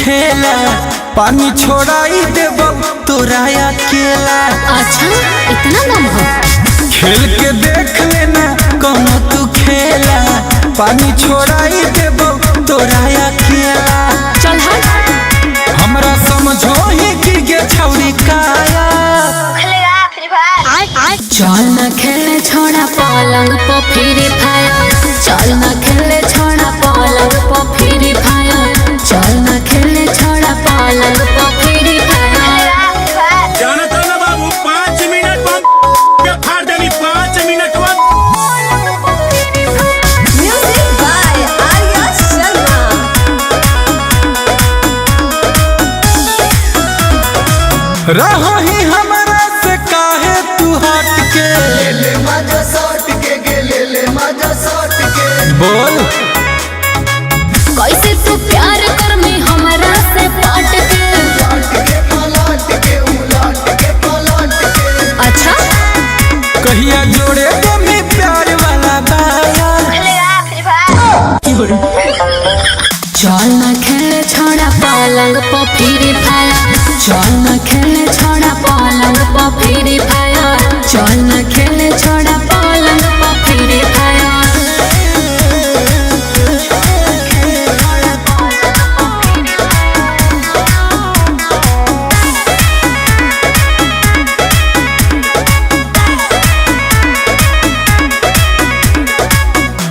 खेला पानी छोड़ाई देब तोरा अकेला। अच्छा इतना दम हो? खेल के देख लेना कौनो तू खेला पानी छोड़ाई देब तोरा अकेला। चल हट। हमरा समझो ही कि गे छौरी काया चल न खेले छोड़ा पलंग पर फ्री फायर। चल न खेले छोड़ा पलंग पर फ्री फायर। चल न खेले छोड़ा पलंग पर फ्री फायर। जाना तो ना बाबू 5 मिनट फाड़ देनी 5 minute Music by Arya Sharma. रहो ही हमरा से काहे तू हट के ले मजा सट के ले मजा सट के बोल कैसे तू प्यार कर में हमरा से पाट के। पलट के उलट के पलट के अच्छा कहिया जोड़े तुम्हें प्यार वाला बाया। चल न खेले छोड़ा पलंग पर फ्री फायर। चल न खेले छोड़ा पलंग पर फ्री फायर। चल न खेले छोड़ा पलंग पर फ्री फायर।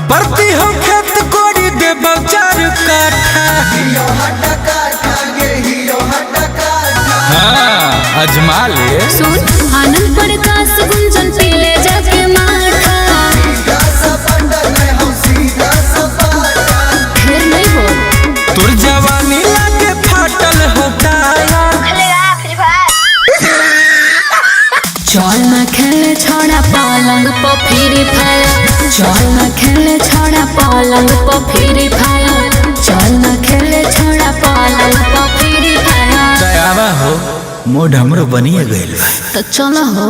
परती हो खेत कोड़ी दे चार काठा। हीरो हटा काटा गे हीरो हटा काटा हाँ अजमा ले सुन आनंद प्रकाश गुंजन पीले जाके माथा। सीधा सपाटा नहीं हम सीधा सपाटा फिर नहीं बोल। तोर जवानी लागे फाटल होताया। चल न खेले छोड़ा पलंग पर फ्री फायर। चल न खेले छोड़ा पलंग पर फ्री फायर। चल न खेले छोड़ा पलंग पर फ्री फायर। दयावा हो मोढ़ हमरो बनिए गइल बा। तो चलो हो।